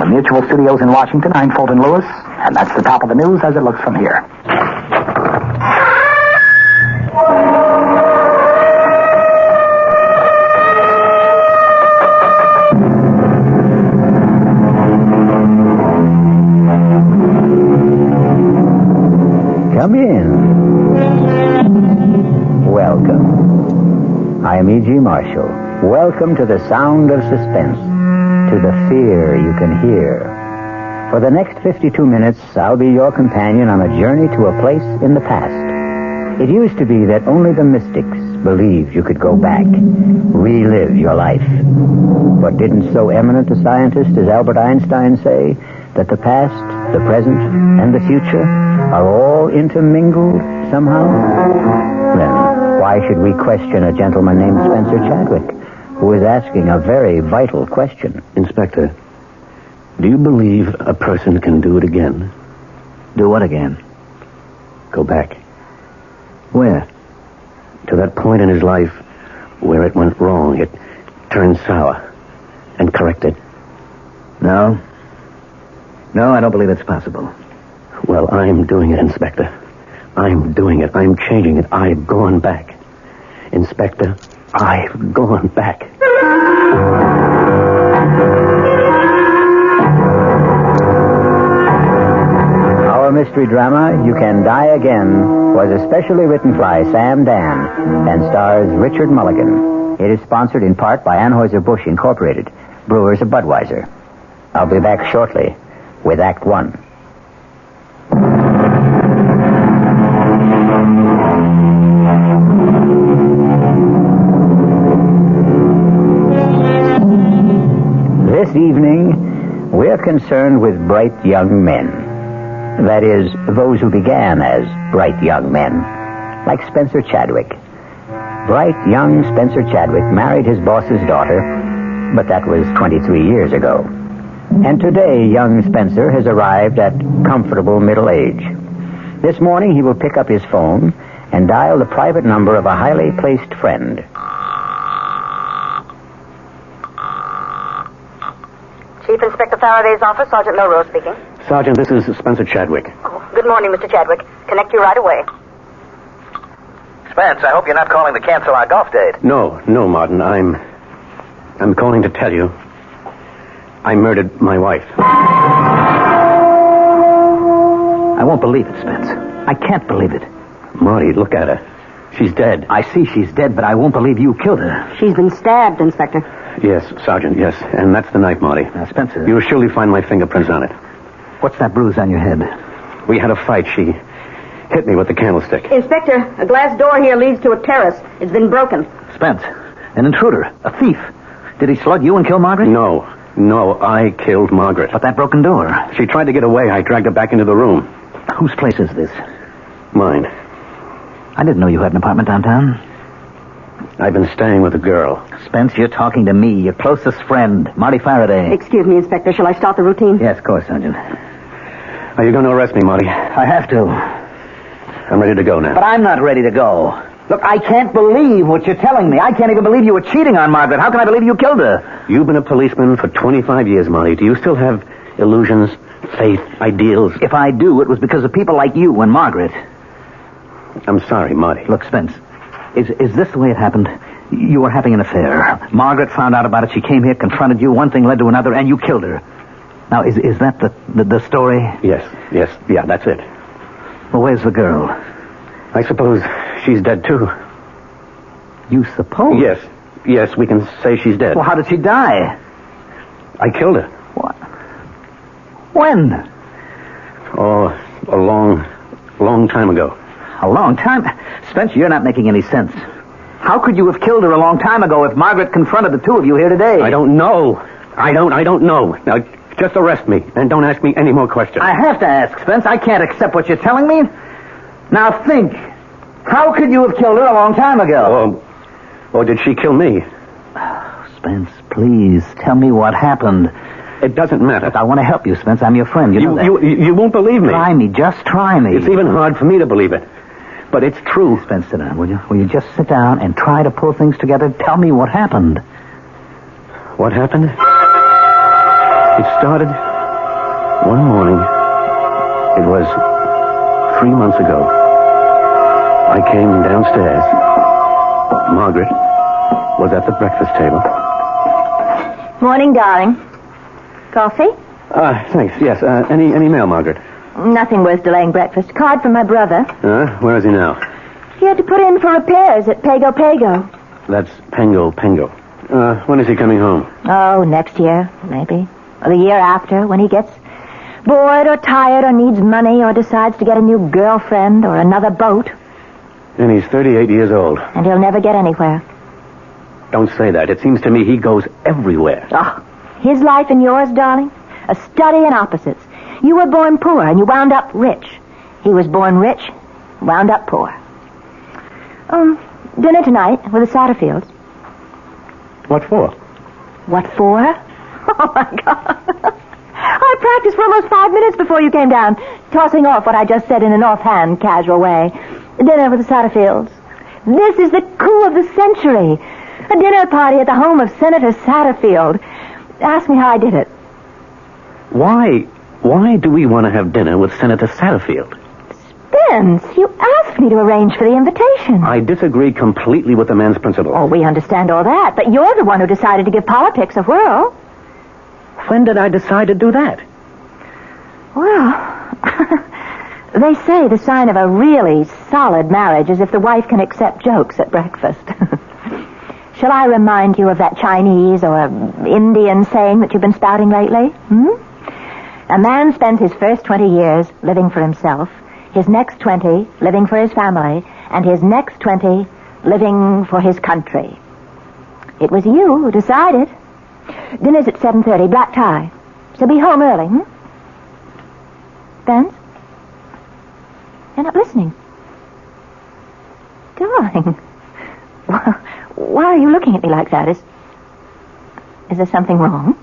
From Mutual Studios in Washington, I'm Fulton Lewis, and that's the top of the news as it looks from here. Come in. Welcome. I am E.G. Marshall. Welcome to the sound of suspense, to the fear you can hear. For the next 52 minutes, I'll be your companion on a journey to a place in the past. It used to be that only the mystics believed you could go back, relive your life. But didn't so eminent a scientist as Albert Einstein say that the past, the present, and the future are all intermingled somehow? Then why should we question a gentleman named Spencer Chadwick, who is asking a very vital question? Inspector, do you believe a person can do it again? Do what again? Go back. Where? To that point in his life where it went wrong. It turned sour. And correct it. No. No, I don't believe it's possible. Well, I'm doing it, Inspector. I'm doing it. I'm changing it. I've gone back. Inspector, I've gone back. Our mystery drama, You Can Die Again, was especially written by Sam Dan and stars Richard Mulligan. It is sponsored in part by Anheuser-Busch Incorporated, brewers of Budweiser. I'll be back shortly with Act One. This evening, we're concerned with bright young men. That is, those who began as bright young men, like Spencer Chadwick. Bright young Spencer Chadwick married his boss's daughter, but that was 23 years ago. And today, young Spencer has arrived at comfortable middle age. This morning, he will pick up his phone and dial the private number of a highly placed friend. Chief Inspector Faraday's office, Sergeant Milrose speaking. Sergeant, this is Spencer Chadwick. Oh, good morning, Mr. Chadwick. Connect you right away. Spence, I hope you're not calling to cancel our golf date. No, Martin. I'm calling to tell you I murdered my wife. I won't believe it, Spence. I can't believe it. Marty, look at her. She's dead. I see she's dead, but I won't believe you killed her. She's been stabbed, Inspector. Yes, Sergeant, yes. And that's the knife, Marty. Now, Spencer... You'll surely find my fingerprints on it. What's that bruise on your head? We had a fight. She hit me with the candlestick. Inspector, a glass door here leads to a terrace. It's been broken. Spence, an intruder, a thief. Did he slug you and kill Margaret? No, I killed Margaret. But that broken door... She tried to get away. I dragged her back into the room. Whose place is this? Mine. I didn't know you had an apartment downtown. I've been staying with a girl. Spence, you're talking to me, your closest friend, Marty Faraday. Excuse me, Inspector. Shall I start the routine? Yes, of course, Sergeant. Are you going to arrest me, Marty? I have to. I'm ready to go now. But I'm not ready to go. Look, I can't believe what you're telling me. I can't even believe you were cheating on Margaret. How can I believe you killed her? You've been a policeman for 25 years, Marty. Do you still have illusions, faith, ideals? If I do, it was because of people like you and Margaret. I'm sorry, Marty. Look, Spence, is this the way it happened? You were having an affair. Margaret found out about it. She came here, confronted you. One thing led to another, and you killed her. Now, is that the story? Yes. Yeah, that's it. Well, where's the girl? I suppose she's dead, too. You suppose? Yes, we can say she's dead. Well, how did she die? I killed her. What? When? Oh, a long time ago. A long time? Spencer, you're not making any sense. How could you have killed her a long time ago if Margaret confronted the two of you here today? I don't know. I don't know. Now, just arrest me, and don't ask me any more questions. I have to ask, Spence. I can't accept what you're telling me. Now think. How could you have killed her a long time ago? Or did she kill me? Spence, please, tell me what happened. It doesn't matter. Look, I want to help you, Spence. I'm your friend. You know that. You won't believe me. Try me. Just try me. It's even hard for me to believe it. But it's true. Spence, sit down, will you? Will you just sit down and try to pull things together? Tell me what happened. What happened? It started One morning, it was 3 months ago, I came downstairs. Margaret was at the breakfast table. Morning, darling. Coffee? Thanks. Yes. Any mail, Margaret? Nothing worth delaying breakfast. Card from my brother. Where is he now? He had to put in for repairs at Pago Pago. That's Pengo. When is he coming home? Oh, next year, maybe. Or the year after, when he gets bored or tired or needs money or decides to get a new girlfriend or another boat. And he's 38 years old. And he'll never get anywhere. Don't say that. It seems to me he goes everywhere. Oh, his life and yours, darling? A study in opposites. You were born poor and you wound up rich. He was born rich, wound up poor. Dinner tonight with the Satterfields. What for? What for? Oh, my God. I practiced for almost 5 minutes before you came down, tossing off what I just said in an offhand, casual way. Dinner with the Satterfields. This is the coup of the century. A dinner party at the home of Senator Satterfield. Ask me how I did it. Why do we want to have dinner with Senator Satterfield? Spence, you asked me to arrange for the invitation. I disagree completely with the man's principles. Oh, we understand all that, but you're the one who decided to give politics a whirl. When did I decide to do that? Well, they say the sign of a really solid marriage is if the wife can accept jokes at breakfast. Shall I remind you of that Chinese or Indian saying that you've been spouting lately? A man spends his first 20 years living for himself, his next 20 living for his family, and his next 20 living for his country. It was you who decided. Dinner's at 7:30, black tie. So be home early, Spence? You're not listening. Darling. Why are you looking at me like that? Is there something wrong?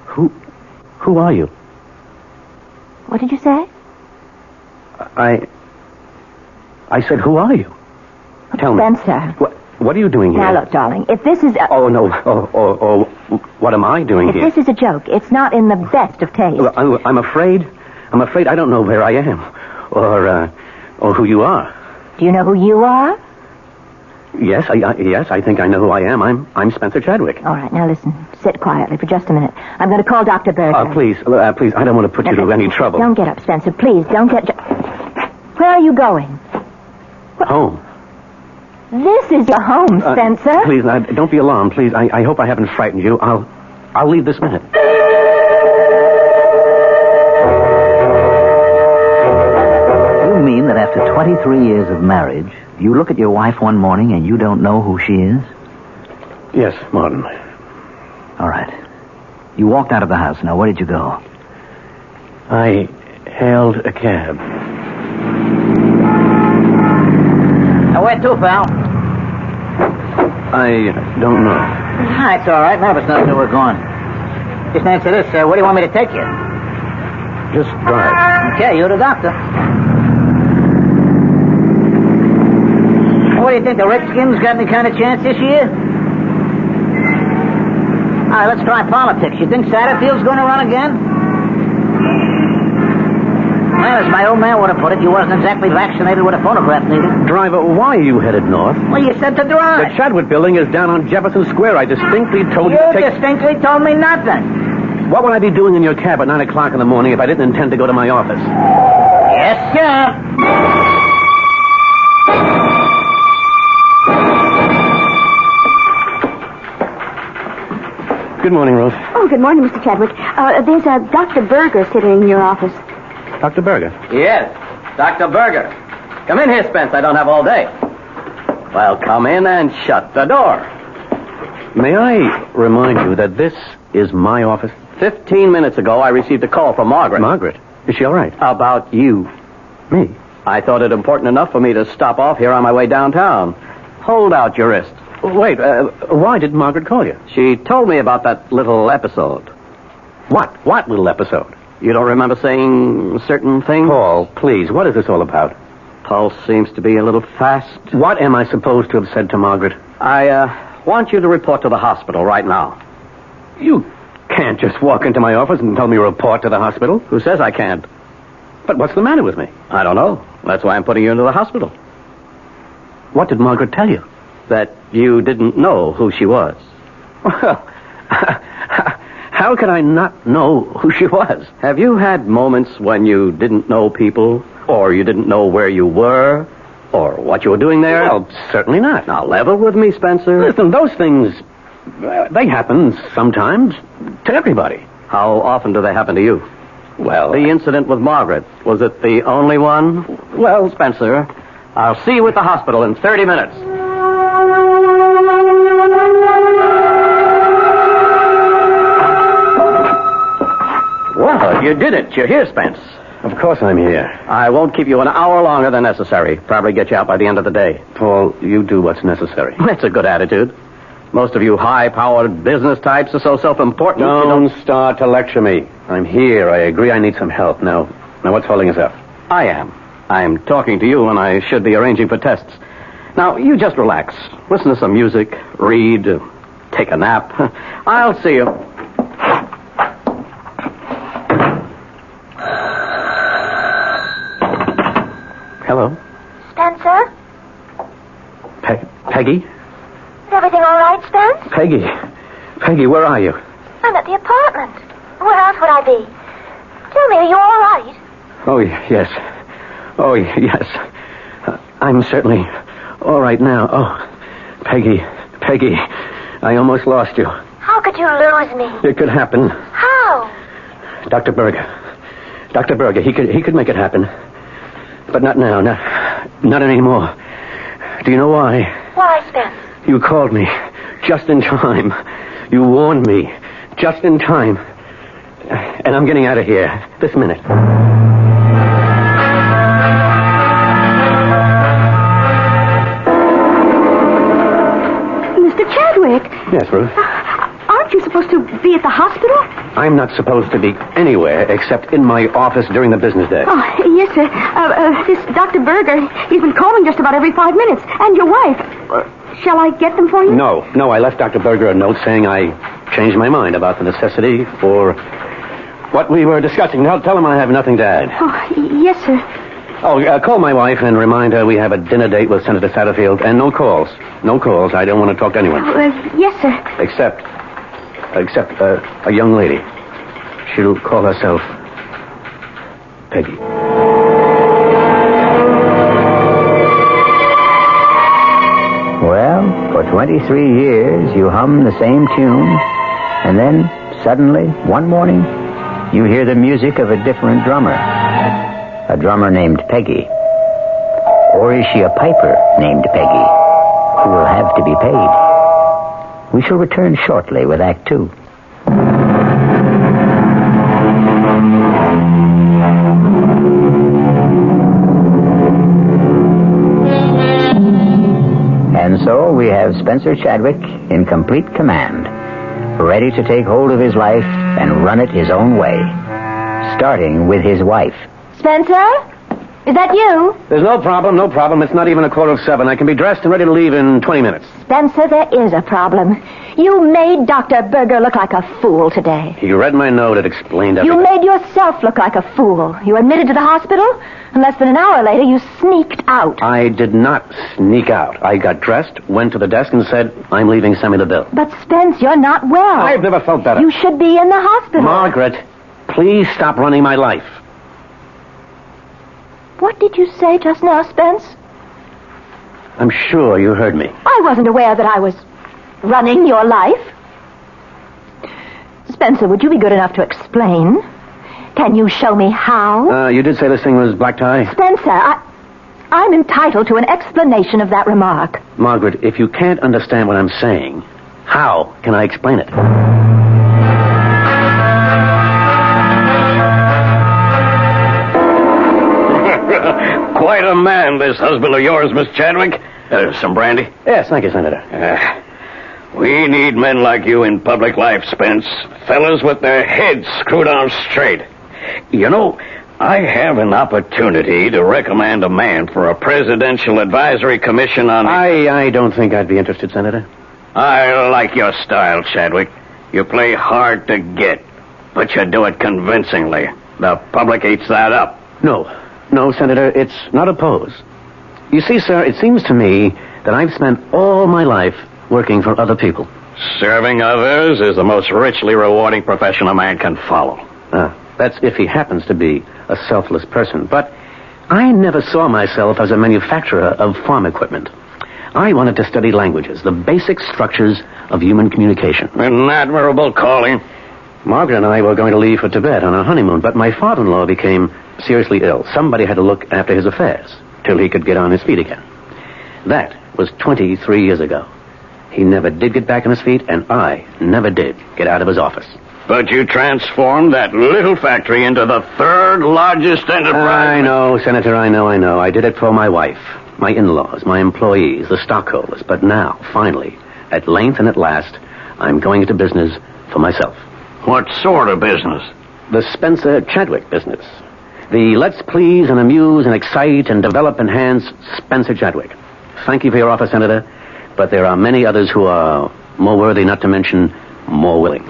Who are you? What did you say? I said, who are you? Tell me. Spencer. What are you doing here? Now, look, darling, if this is Oh, no. What am I doing here? If this is a joke, it's not in the best of taste. Well, I'm afraid I don't know where I am. Or who you are. Do you know who you are? Yes, I think I know who I am. I'm Spencer Chadwick. All right, now listen. Sit quietly for just a minute. I'm going to call Dr. Berger. Please, I don't want to put you to any trouble. Don't get up, Spencer. Please, don't get... Where are you going? Home. This is your home, Spencer. Please, don't be alarmed, please. I hope I haven't frightened you. I'll leave this minute. You mean that after 23 years of marriage, you look at your wife one morning and you don't know who she is? Yes, Martin. All right. You walked out of the house. Now, where did you go? I hailed a cab. Now, where to, pal? I don't know. It's all right. None of us knows where we're going. Just answer this. Where do you want me to take you? Just drive. Okay, you're the doctor. What do you think? The Redskins got any kind of chance this year? All right, let's try politics. You think Satterfield's going to run again? Well, as my old man would have put it, you wasn't exactly vaccinated with a phonograph needle. Driver, why are you headed north? Well, you said to drive. The Chadwick building is down on Jefferson Square. I distinctly told you to take... You distinctly told me nothing. What would I be doing in your cab at 9 o'clock in the morning if I didn't intend to go to my office? Yes, sir. Good morning, Rose. Oh, good morning, Mr. Chadwick. There's a Dr. Berger sitting in your office. Dr. Berger? Yes, Dr. Berger. Come in here, Spence. I don't have all day. Well, come in and shut the door. May I remind you that this is my office? 15 minutes ago, I received a call from Margaret. Margaret? Is she all right? About you. Me? I thought it important enough for me to stop off here on my way downtown. Hold out your wrist. Wait, why did Margaret call you? She told me about that little episode. What? What little episode? You don't remember saying certain things? Paul, please, what is this all about? Pulse seems to be a little fast. What am I supposed to have said to Margaret? I want you to report to the hospital right now. You can't just walk into my office and tell me to report to the hospital. Who says I can't? But what's the matter with me? I don't know. That's why I'm putting you into the hospital. What did Margaret tell you? That you didn't know who she was. Well, how could I not know who she was? Have you had moments when you didn't know people, or you didn't know where you were, or what you were doing there? Well, certainly not. Now, level with me, Spencer. Listen, those things, they happen sometimes to everybody. How often do they happen to you? Well, The incident with Margaret, was it the only one? well, Spencer, I'll see you at the hospital in 30 minutes. Well, you did it. You're here, Spence. of course I'm here. I won't keep you an hour longer than necessary. Probably get you out by the end of the day. Paul, you do what's necessary. That's a good attitude. Most of you high-powered business types are so self-important. Don't start to lecture me. I'm here. I agree I need some help. Now, what's holding us up? I am. I'm talking to you when I should be arranging for tests. Now, you just relax. Listen to some music, read, take a nap. I'll see you. Hello? Spencer? Peggy? Is everything all right, Spence? Peggy, where are you? I'm at the apartment. Where else would I be? Tell me, are you all right? Oh, yes. Oh, yes. I'm certainly all right now. Oh, Peggy, I almost lost you. How could you lose me? It could happen. How? Dr. Berger, he could make it happen. But not now, not anymore. Do you know why? Why, Spence? You called me just in time. You warned me just in time. And I'm getting out of here this minute. Mr. Chadwick. Yes, Ruth? Aren't you supposed to be at the hospital? I'm not supposed to be anywhere except in my office during the business day. Oh, yes, sir. This Dr. Berger, he's been calling just about every 5 minutes. And your wife. Shall I get them for you? No, I left Dr. Berger a note saying I changed my mind about the necessity for what we were discussing. Now, tell him I have nothing to add. Oh, yes, sir. Oh, call my wife and remind her we have a dinner date with Senator Satterfield. And no calls. No calls. I don't want to talk to anyone. Yes, sir. Except a young lady. She'll call herself Peggy. Well, for 23 years, you hum the same tune, and then, suddenly, one morning, you hear the music of a different drummer. A drummer named Peggy. Or is she a piper named Peggy, who will have to be paid? We shall return shortly with Act Two. And so we have Spencer Chadwick in complete command, ready to take hold of his life and run it his own way, starting with his wife. Spencer? Is that you? There's no problem. It's not even 7:15. I can be dressed and ready to leave in 20 minutes. Spencer, there is a problem. You made Dr. Berger look like a fool today. You read my note. It explained everything. You made yourself look like a fool. You admitted to the hospital, and less than an hour later, you sneaked out. I did not sneak out. I got dressed, went to the desk, and said, I'm leaving. Send me the bill. But, Spence, you're not well. I've never felt better. You should be in the hospital. Margaret, please stop running my life. What did you say just now, Spence? I'm sure you heard me. I wasn't aware that I was running your life. Spencer, would you be good enough to explain? Can you show me how? You did say this thing was black tie? Spencer, I'm entitled to an explanation of that remark. Margaret, if you can't understand what I'm saying, how can I explain it? Quite a man, this husband of yours, Miss Chadwick. Some brandy? Yes, thank you, Senator. We need men like you in public life, Spence. Fellas with their heads screwed on straight. You know, I have an opportunity to recommend a man for a presidential advisory commission on... I don't think I'd be interested, Senator. I like your style, Chadwick. You play hard to get, but you do it convincingly. The public eats that up. No, Senator, it's not a pose. You see, sir, it seems to me that I've spent all my life working for other people. Serving others is the most richly rewarding profession a man can follow. That's if he happens to be a selfless person. But I never saw myself as a manufacturer of farm equipment. I wanted to study languages, the basic structures of human communication. An admirable calling. Margaret and I were going to leave for Tibet on our honeymoon, but my father-in-law became seriously ill. Somebody had to look after his affairs till he could get on his feet again. That was 23 years ago. He never did get back on his feet, and I never did get out of his office. But you transformed that little factory into the third largest enterprise. I know, Senator, I know. I did it for my wife, my in-laws, my employees, the stockholders. But now, finally, at length and at last, I'm going into business for myself. What sort of business? The Spencer Chadwick business. The let's please and amuse and excite and develop enhance Spencer Chadwick. Thank you for your offer, Senator, but there are many others who are more worthy, not to mention more willing.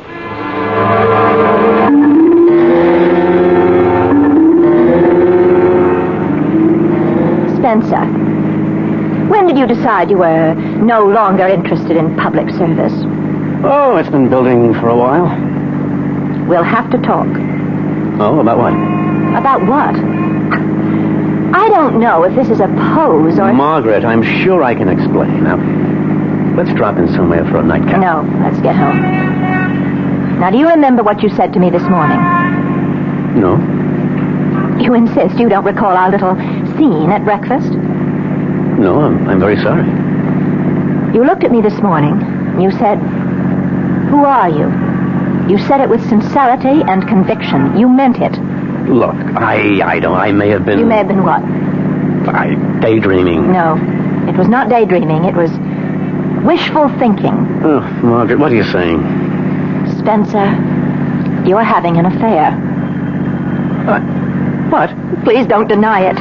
Spencer, when did you decide you were no longer interested in public service? Oh, it's been building for a while. We'll have to talk. Oh, about what? About what? I don't know if this is a pose or... Margaret, I'm sure I can explain. Now, let's drop in somewhere for a nightcap. No, let's get home. Now, do you remember what you said to me this morning? No. You insist you don't recall our little scene at breakfast? No, I'm very sorry. You looked at me this morning, and you said, "Who are you?" You said it with sincerity and conviction. You meant it. Look, I may have been... You may have been what? Daydreaming. No, it was not daydreaming. It was wishful thinking. Oh, Margaret, what are you saying? Spencer, you're having an affair. What? Please don't deny it.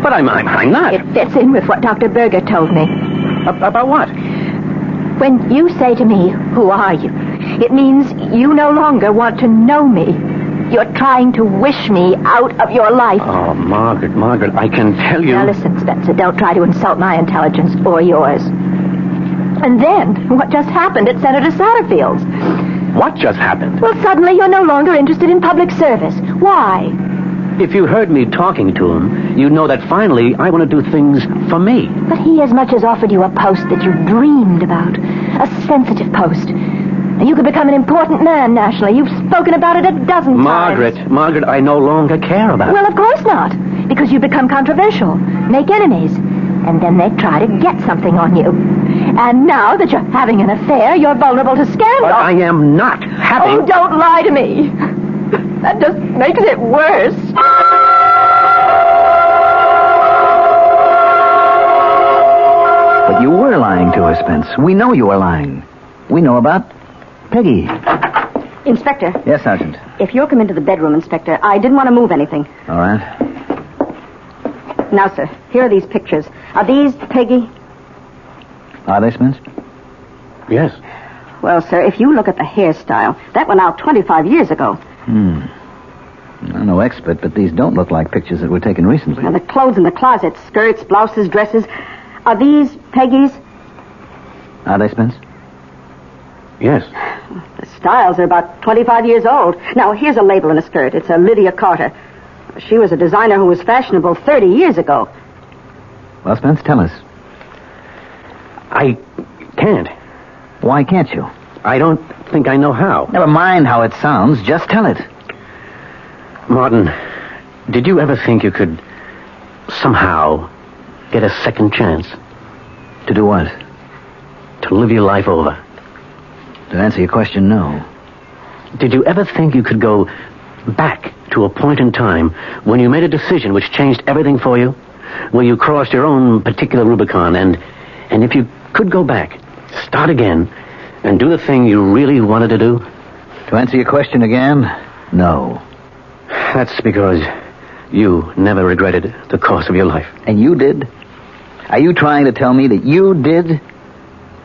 But I'm not. It fits in with what Dr. Berger told me. About what? When you say to me, "Who are you?" it means you no longer want to know me. You're trying to wish me out of your life. Oh, Margaret, I can tell you... Now listen, Spencer, don't try to insult my intelligence or yours. And then, what just happened at Senator Satterfield's? What just happened? Well, suddenly you're no longer interested in public service. Why? If you heard me talking to him, you'd know that finally I want to do things for me. But he as much as offered you a post that you dreamed about. A sensitive post. And you could become an important man nationally. You've spoken about it a dozen times. Margaret, I no longer care about it. Well, of course not. Because you become controversial. Make enemies. And then they try to get something on you. And now that you're having an affair, you're vulnerable to scandal. But I am not having... Oh, don't lie to me. That just makes it worse. But you were lying to us, Spence. We know you were lying. We know about Peggy. Inspector. Yes, Sergeant. If you'll come into the bedroom, Inspector, I didn't want to move anything. All right. Now, sir, here are these pictures. Are these Peggy? Are they, Spence? Yes. Well, sir, if you look at the hairstyle, that went out 25 years ago. I'm no expert, but these don't look like pictures that were taken recently. Now, the clothes in the closet, skirts, blouses, dresses, are these Peggy's? Are they, Spence? Yes. The styles are about 25 years old. Now, here's a label in a skirt. It's a Lydia Carter. She was a designer who was fashionable 30 years ago. Well, Spence, tell us. I can't. Why can't you? I don't think I know how. Never mind how it sounds. Just tell it. Martin, did you ever think you could somehow get a second chance? To do what? To live your life over. To answer your question, no. Did you ever think you could go back to a point in time when you made a decision which changed everything for you? Where you crossed your own particular Rubicon, and if you could go back, start again, and do the thing you really wanted to do? To answer your question again, no. That's because you never regretted the course of your life. And you did? Are you trying to tell me that you did?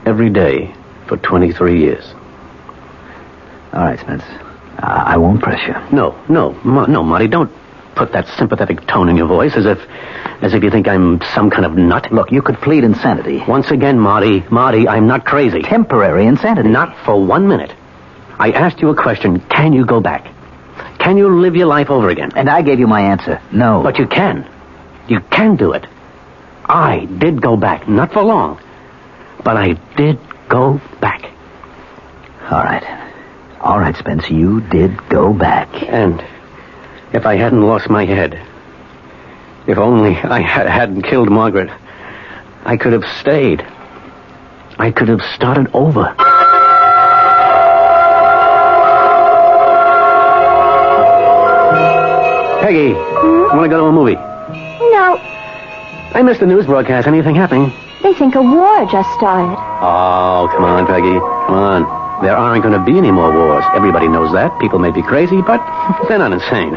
Every day for 23 years. All right, Spence. I won't press you. No, Marty, don't put that sympathetic tone in your voice as if you think I'm some kind of nut. Look, you could plead insanity. Once again, Marty, I'm not crazy. Temporary insanity. Not for 1 minute. I asked you a question. Can you go back? Can you live your life over again? And I gave you my answer. No. But you can. You can do it. I did go back. Not for long. But I did go back. All right. All right, Spence, you did go back. And if I hadn't lost my head, if only I hadn't killed Margaret, I could have stayed. I could have started over. Peggy, want to go to a movie? No. I missed the news broadcast. Anything happening? They think a war just started. Oh, come on, Peggy. Come on. There aren't going to be any more wars. Everybody knows that. People may be crazy, but they're not insane.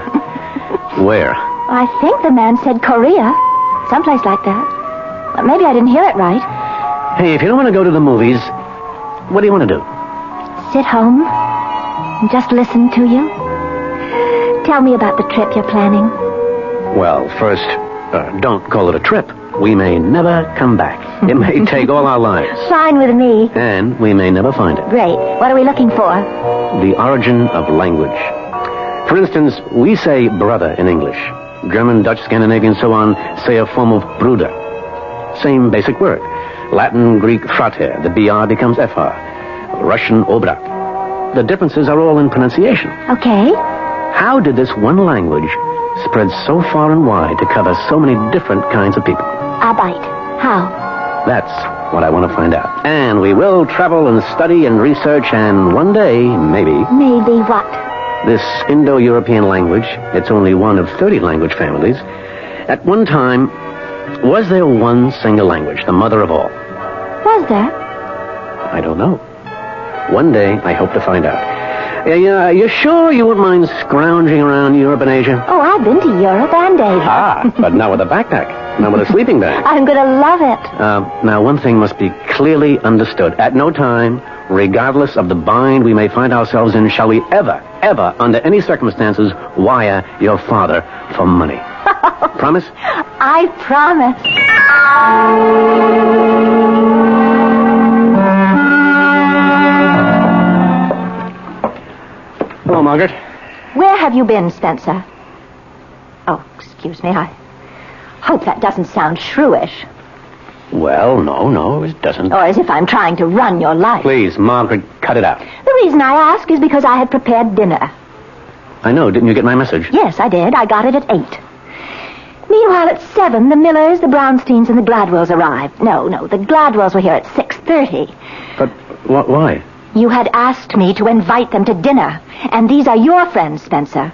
Where? I think the man said Korea. Someplace like that. Maybe I didn't hear it right. Hey, if you don't want to go to the movies, what do you want to do? Sit home and just listen to you. Tell me about the trip you're planning. Well, first, don't call it a trip. We may never come back. It may take all our lives. Fine with me. And we may never find it. Great. What are we looking for? The origin of language. For instance, we say brother in English. German, Dutch, Scandinavian, so on, say a form of bruder. Same basic word. Latin, Greek, frater. The BR becomes FR. Russian, obrat. The differences are all in pronunciation. Okay. How did this one language spread so far and wide to cover so many different kinds of people? Arbeit. How? That's what I want to find out. And we will travel and study and research, and one day, maybe... Maybe what? This Indo-European language, it's only one of 30 language families. At one time, was there one single language, the mother of all? Was there? I don't know. One day, I hope to find out. You sure you wouldn't mind scrounging around Europe and Asia? Oh, I've been to Europe and Asia. But not with a backpack. Not with a sleeping bag. I'm going to love it. Now, one thing must be clearly understood. At no time, regardless of the bind we may find ourselves in, shall we ever, under any circumstances, wire your father for money. Promise? I promise. Hello, Margaret. Where have you been, Spencer? Oh, excuse me. I hope that doesn't sound shrewish. Well, no, it doesn't. Or as if I'm trying to run your life. Please, Margaret, cut it out. The reason I ask is because I had prepared dinner. I know. Didn't you get my message? Yes, I did. I got it at 8. Meanwhile, at 7, the Millers, the Brownsteins, and the Gladwells arrived. No, the Gladwells were here at 6:30. But why? You had asked me to invite them to dinner, and these are your friends, Spencer.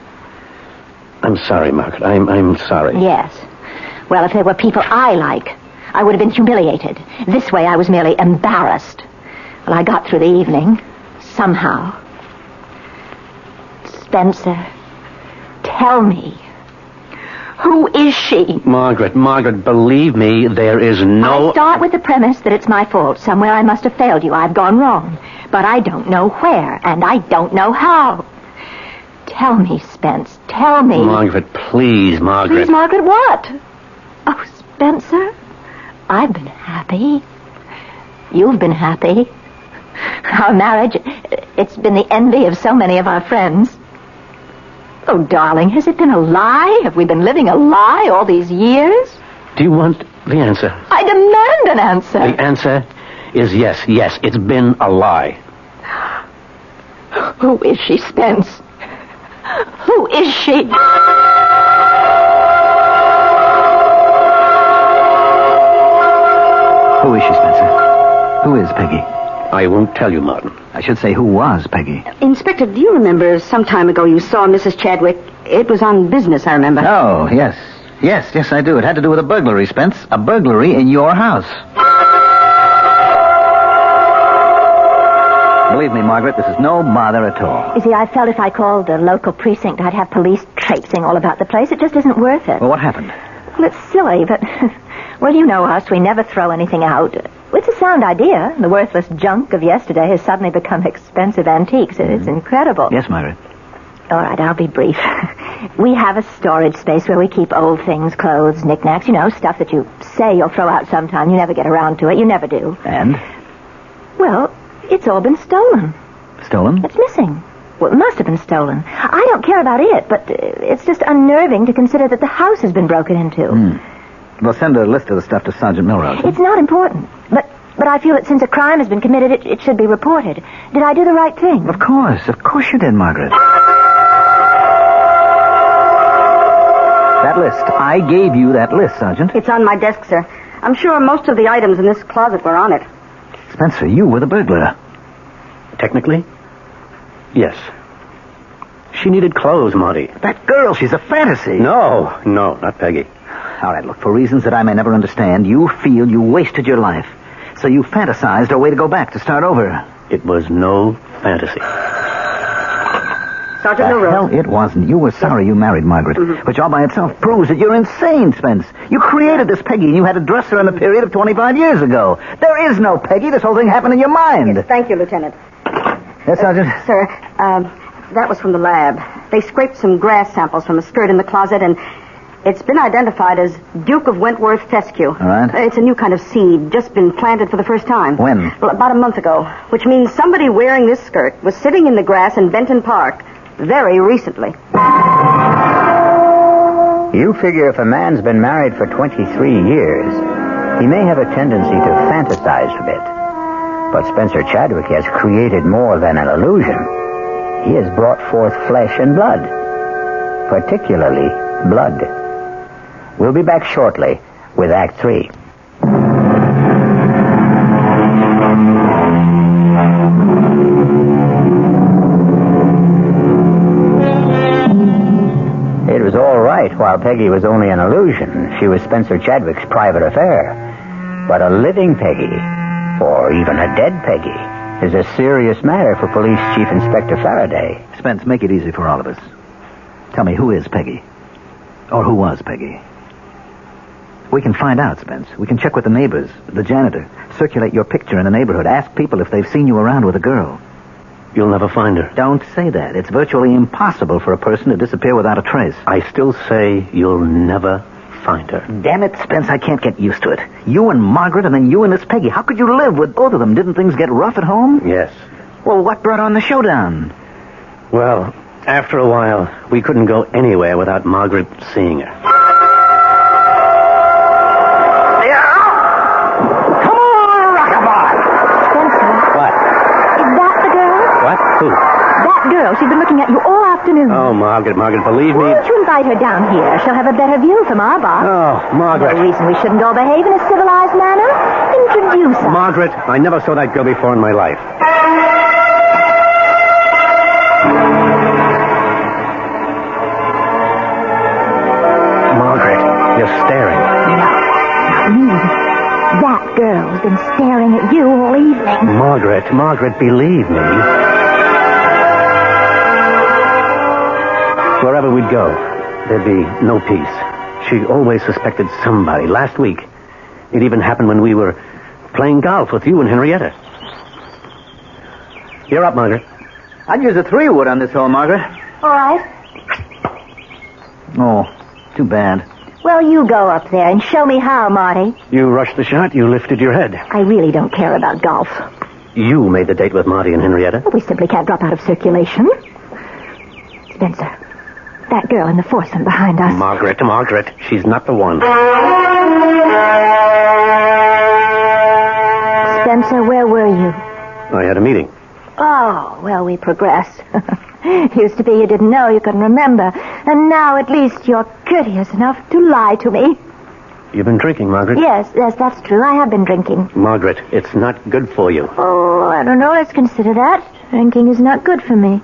I'm sorry, Margaret. I'm sorry. Yes. Well, if they were people I like, I would have been humiliated. This way, I was merely embarrassed. Well, I got through the evening, somehow. Spencer, tell me, who is she? Margaret, believe me, there is no... I start with the premise that it's my fault. Somewhere I must have failed you. I've gone wrong. But I don't know where, and I don't know how. Tell me, Spence, tell me. Margaret, please, Margaret. Please, Margaret, what? Oh, Spencer, I've been happy. You've been happy. Our marriage, it's been the envy of so many of our friends. Oh, darling, has it been a lie? Have we been living a lie all these years? Do you want the answer? I demand an answer. The answer is yes, it's been a lie. Who is she, Spence? Who is she? Who is she, Spencer? Who is Peggy? I won't tell you, Martin. I should say, who was Peggy? Inspector, do you remember some time ago you saw Mrs. Chadwick? It was on business, I remember. Oh, yes. Yes, I do. It had to do with a burglary, Spence. A burglary in your house. Believe me, Margaret, this is no bother at all. You see, I felt if I called the local precinct, I'd have police traipsing all about the place. It just isn't worth it. Well, what happened? Well, it's silly, but... Well, you know us. We never throw anything out. It's a sound idea. The worthless junk of yesterday has suddenly become expensive antiques. It's incredible. Yes, Margaret. All right, I'll be brief. We have a storage space where we keep old things, clothes, knickknacks, stuff that you say you'll throw out sometime. You never get around to it. You never do. And? Well, it's all been stolen. Stolen? It's missing. Well, it must have been stolen. I don't care about it, but it's just unnerving to consider that the house has been broken into. We'll send a list of the stuff to Sergeant Milrose. It's not important, but I feel that since a crime has been committed, it should be reported. Did I do the right thing? Of course you did, Margaret. That list. I gave you that list, Sergeant. It's on my desk, sir. I'm sure most of the items in this closet were on it. Spencer, you were the burglar. Technically, yes. She needed clothes, Marty. That girl, she's a fantasy. No, not Peggy. All right, look, for reasons that I may never understand, you feel you wasted your life. So you fantasized a way to go back, to start over. It was no fantasy. Sergeant Milrose. Hell, it wasn't. You were sorry you married Margaret, which all by itself proves that you're insane, Spence. You created this Peggy, and you had to dress her in the period of 25 years ago. There is no Peggy. This whole thing happened in your mind. Yes, thank you, Lieutenant. Yes, Sergeant? Sir, that was from the lab. They scraped some grass samples from a skirt in the closet, and it's been identified as Duke of Wentworth fescue. All right. It's a new kind of seed, just been planted for the first time. When? Well, about a month ago, which means somebody wearing this skirt was sitting in the grass in Benton Park very recently. You figure if a man's been married for 23 years, he may have a tendency to fantasize a bit. But Spencer Chadwick has created more than an illusion. He has brought forth flesh and blood, particularly blood. We'll be back shortly with Act 3. It was all right while Peggy was only an illusion. She was Spencer Chadwick's private affair. But a living Peggy, or even a dead Peggy, is a serious matter for Police Chief Inspector Faraday. Spence, make it easy for all of us. Tell me, who is Peggy? Or who was Peggy? We can find out, Spence. We can check with the neighbors, the janitor, circulate your picture in the neighborhood, ask people if they've seen you around with a girl. You'll never find her. Don't say that. It's virtually impossible for a person to disappear without a trace. I still say you'll never find her. Damn it, Spence, I can't get used to it. You and Margaret, and then you and this Peggy. How could you live with both of them? Didn't things get rough at home? Yes. Well, what brought on the showdown? Well, after a while, we couldn't go anywhere without Margaret seeing her. Who? That girl. She's been looking at you all afternoon. Oh, Margaret, believe me. Why don't you invite her down here? She'll have a better view from our bar. Oh, Margaret. No reason we shouldn't all behave in a civilized manner. Introduce her. Margaret, I never saw that girl before in my life. Margaret, you're staring. No, not me. That girl's been staring at you all evening. Margaret, believe me. Wherever we'd go, there'd be no peace. She always suspected somebody. Last week, it even happened when we were playing golf with you and Henrietta. You're up, Margaret. I'd use a 3-wood on this hole, Margaret. All right. Oh, too bad. Well, you go up there and show me how, Marty. You rushed the shot. You lifted your head. I really don't care about golf. You made the date with Marty and Henrietta. We simply can't drop out of circulation. Spencer, that girl in the foursome behind us. Margaret, she's not the one. Spencer, where were you? I had a meeting. Oh, well, we progressed. Used to be you didn't know, you couldn't remember. And now at least you're courteous enough to lie to me. You've been drinking, Margaret? Yes, that's true. I have been drinking. Margaret, it's not good for you. Oh, I don't know. Let's consider that. Drinking is not good for me.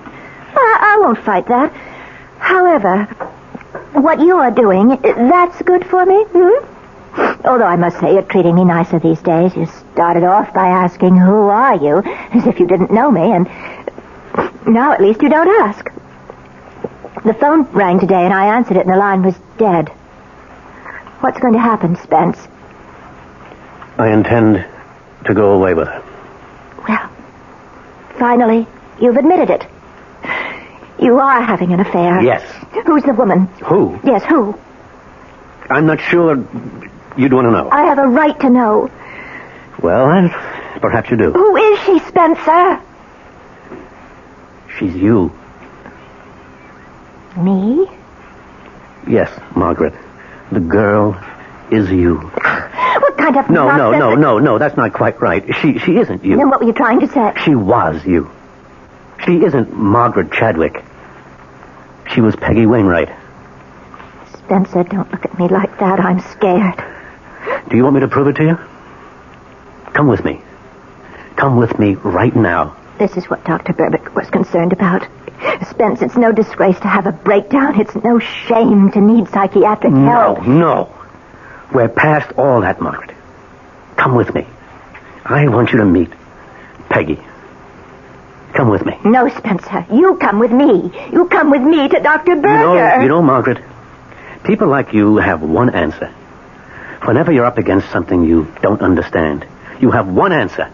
I won't fight that. However, what you are doing, that's good for me, Although I must say you're treating me nicer these days. You started off by asking, who are you? As if you didn't know me, and now at least you don't ask. The phone rang today, and I answered it, and the line was dead. What's going to happen, Spence? I intend to go away with her. Well, finally, you've admitted it. You are having an affair. Yes. Who's the woman? Who? Yes, who? I'm not sure you'd want to know. I have a right to know. Well, then, perhaps you do. Who is she, Spencer? She's you. Me? Yes, Margaret. The girl is you. What kind of No, nonsense... that's not quite right. She isn't you. Then what were you trying to say? She was you. She isn't Margaret Chadwick. She was Peggy Wainwright. Spencer, don't look at me like that. I'm scared. Do you want me to prove it to you? Come with me. Come with me right now. This is what Dr. Burbick was concerned about. Spence, it's no disgrace to have a breakdown. It's no shame to need psychiatric help. No. We're past all that, Margaret. Come with me. I want you to meet Peggy. Come with me. No, Spencer. You come with me. You come with me to Dr. Berger. You know, Margaret, people like you have one answer. Whenever you're up against something you don't understand, you have one answer.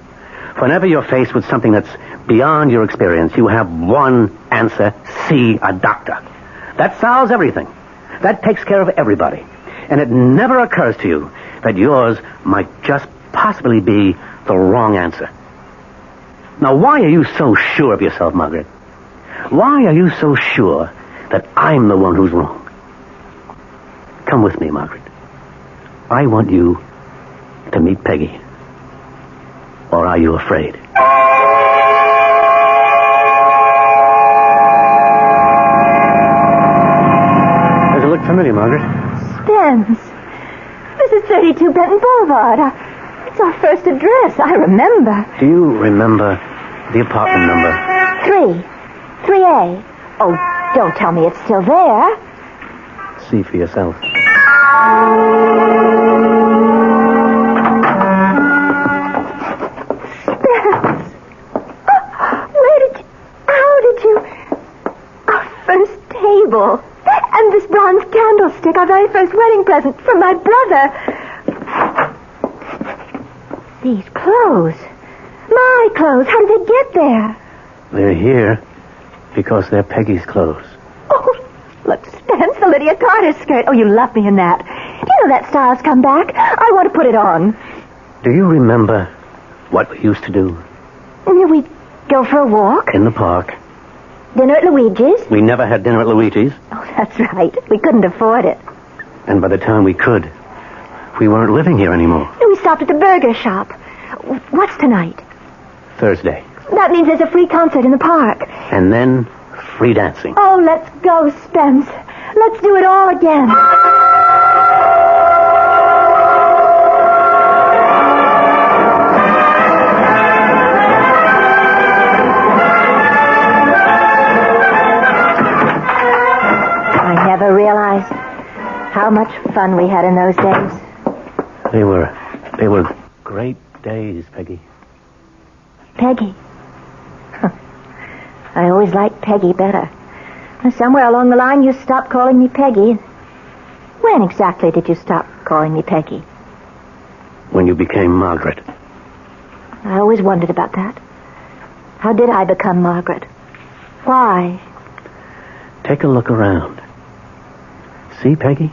Whenever you're faced with something that's beyond your experience, you have one answer: see a doctor. That solves everything. That takes care of everybody. And it never occurs to you that yours might just possibly be the wrong answer. Now, why are you so sure of yourself, Margaret? Why are you so sure that I'm the one who's wrong? Come with me, Margaret. I want you to meet Peggy. Or are you afraid? Does it look familiar, Margaret? Spence. This is 32 Benton Boulevard. It's our first address. I remember. Do you remember the apartment number? 3A. Oh, don't tell me it's still there. See for yourself. Spence. How did you... Our first table. And this bronze candlestick, our very first wedding present from my brother. These clothes. My clothes. How did they get there? They're here because they're Peggy's clothes. Oh, look, Spence, the Lydia Carter skirt. Oh, you love me in that. Do you know that style's come back? I want to put it on. Do you remember what we used to do? We'd go for a walk. In the park. Dinner at Luigi's. We never had dinner at Luigi's. Oh, that's right. We couldn't afford it. And by the time we could, we weren't living here anymore. We stopped at the burger shop. What's tonight? Thursday. That means there's a free concert in the park. And then free dancing. Oh, let's go, Spence. Let's do it all again. I never realized how much fun we had in those days. They were great days, Peggy. Peggy. I always liked Peggy better. Somewhere along the line, you stopped calling me Peggy. When exactly did you stop calling me Peggy? When you became Margaret. I always wondered about that. How did I become Margaret? Why? Take a look around. See, Peggy?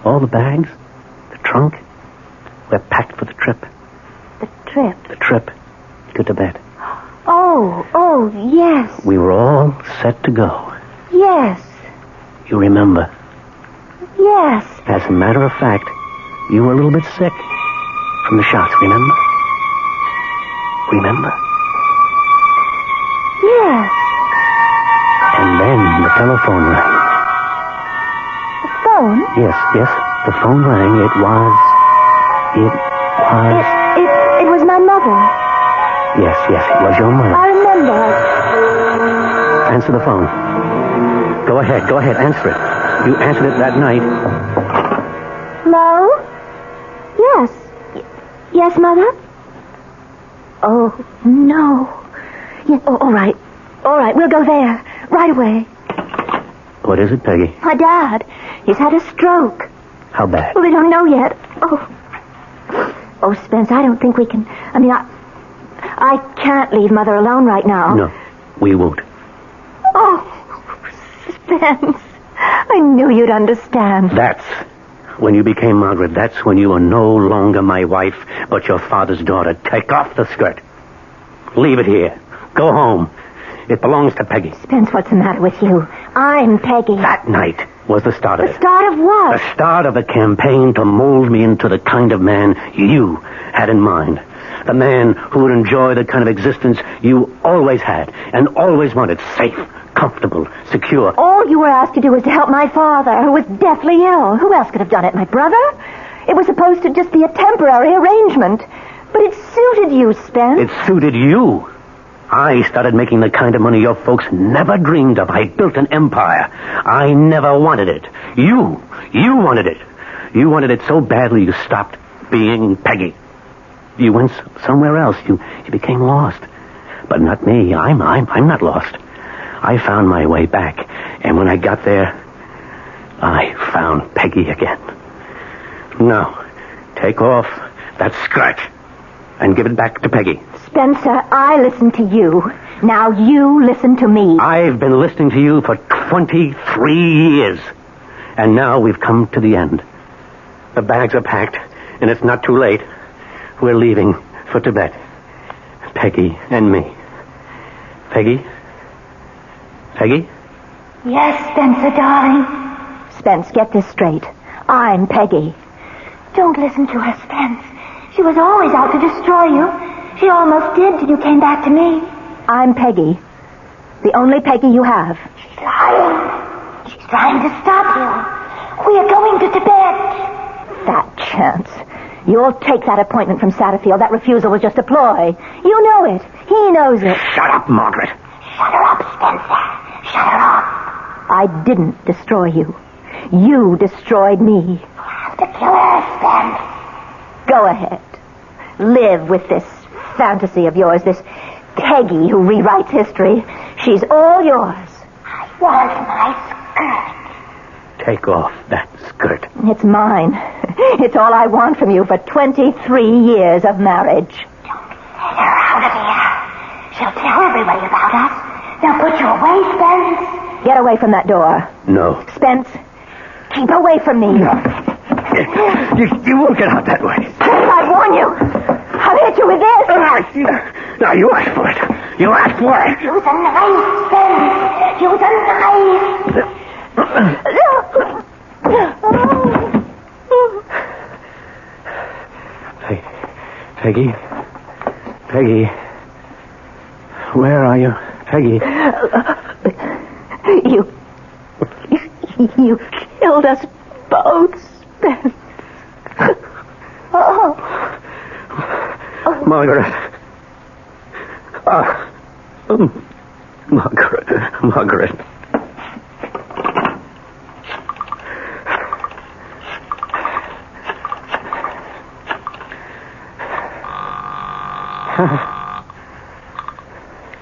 All the bags, the trunk. We're packed for the trip. The trip? The trip to Tibet. Oh, yes. We were all set to go. Yes. You remember? Yes. As a matter of fact, you were a little bit sick from the shots, remember? Remember? Yes. And then the telephone rang. The phone? Yes, the phone rang. It was... It was my mother. Yes, it was your mother. I remember. Answer the phone. Go ahead, answer it. You answered it that night. Hello? Yes. Yes, Mother? Oh, no. Yeah, all right, we'll go there. Right away. What is it, Peggy? My dad. He's had a stroke. How bad? Well, they don't know yet. Oh, Spence, I don't think we can... I can't leave Mother alone right now. No, we won't. Oh, Spence. I knew you'd understand. That's when you became Margaret. That's when you were no longer my wife, but your father's daughter. Take off the skirt. Leave it here. Go home. It belongs to Peggy. Spence, what's the matter with you? I'm Peggy. That night was the start of it. The start of what? The start of a campaign to mold me into the kind of man you had in mind. The man who would enjoy the kind of existence you always had and always wanted. Safe, comfortable, secure. All you were asked to do was to help my father, who was deathly ill. Who else could have done it? My brother? It was supposed to just be a temporary arrangement. But it suited you, Spence. It suited you. I started making the kind of money your folks never dreamed of. I built an empire. I never wanted it. You wanted it. You wanted it so badly you stopped being Peggy. You went somewhere else. You became lost. But not me. I'm not lost. I found my way back. And when I got there, I found Peggy again. Now, take off that skirt and give it back to Peggy. Spencer, I listened to you. Now you listen to me. I've been listening to you for 23 years. And now we've come to the end. The bags are packed, and it's not too late. We're leaving for Tibet. Peggy and me. Peggy? Peggy? Yes, Spencer, darling. Spence, get this straight. I'm Peggy. Don't listen to her, Spence. She was always out to destroy you. She almost did till you came back to me. I'm Peggy. The only Peggy you have. She's lying. She's trying to stop you. We are going to Tibet. Fat chance. You'll take that appointment from Satterfield. That refusal was just a ploy. You know it. He knows it. Shut up, Margaret. Shut her up, Spencer. Shut her up. I didn't destroy you. You destroyed me. You have to kill her, Spence. Go ahead. Live with this fantasy of yours, this Peggy who rewrites history. She's all yours. I want my skirt. Take off that skirt. It's mine. It's all I want from you for 23 years of marriage. Don't let her out of here. She'll tell everybody about us. They'll put you away, Spence. Get away from that door. No. Spence, keep away from me. No. You won't get out that way. Spence, I warn you. I'll hit you with this. Now, you asked for it. You asked for it. Use a knife, Spence. Use a knife. Peggy? Peggy? Where are you? Peggy? You killed us both, Spence. Margaret. Margaret.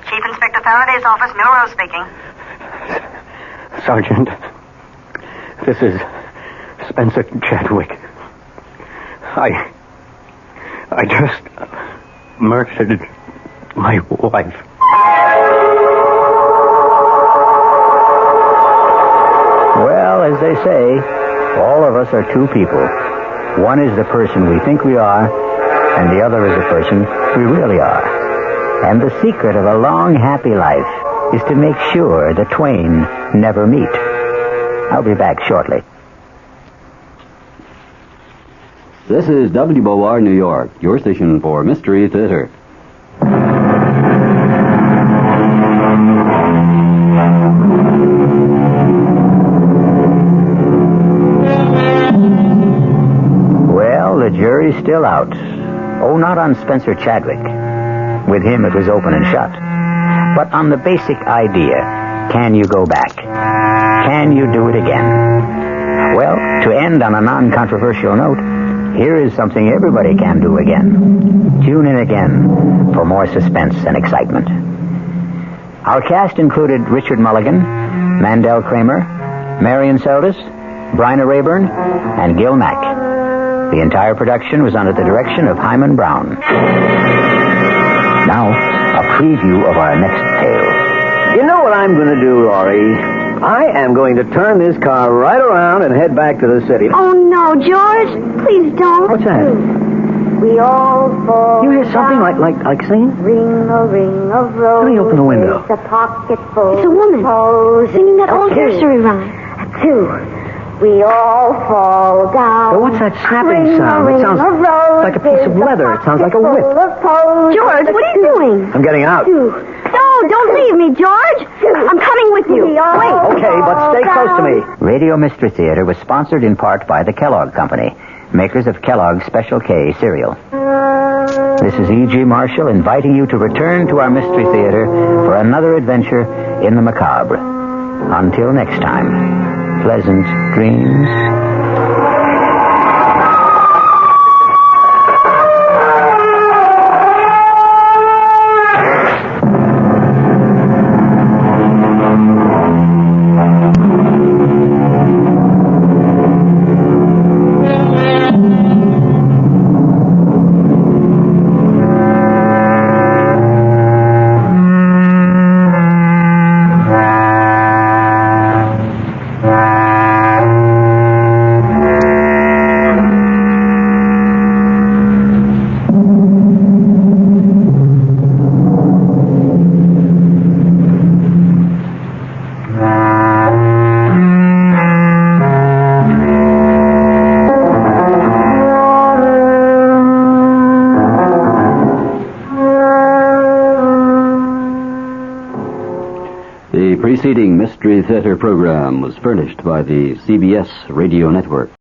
Chief Inspector Faraday's office, Milrose speaking. Sergeant, this is Spencer Chadwick. I just murdered my wife. Well, as they say, all of us are two people. One is the person we think we are, and the other is the person we really are. And the secret of a long, happy life is to make sure the twain never meet. I'll be back shortly. This is WOR New York, your station for Mystery Theater. Well, the jury's still out. Oh, not on Spencer Chadwick. With him, it was open and shut. But on the basic idea, can you go back? Can you do it again? Well, to end on a non-controversial note, here is something everybody can do again. Tune in again for more suspense and excitement. Our cast included Richard Mulligan, Mandel Kramer, Marion Seldes, Bryna Rayburn, and Gil Mack. The entire production was under the direction of Himan Brown. Now, a preview of our next tale. You know what I'm going to do, Laurie? I am going to turn this car right around and head back to the city. Oh, no, George. Please don't. What's that? We all fall. You hear something like singing? Ring a ring of roses. Let me open the window. A pocket full. It's a woman singing that old nursery rhyme. Two. We all fall down. Well, what's that snapping sound? It sounds like a piece of leather. It sounds like a whip. George, what are you doing? I'm getting out. No, don't leave me, George. I'm coming with you. Wait. Okay, but stay close to me. Radio Mystery Theater was sponsored in part by the Kellogg Company, makers of Kellogg's Special K cereal. This is E.G. Marshall inviting you to return to our Mystery Theater for another adventure in the macabre. Until next time, pleasant dreams. The preceding Mystery Theater program was furnished by the CBS Radio Network.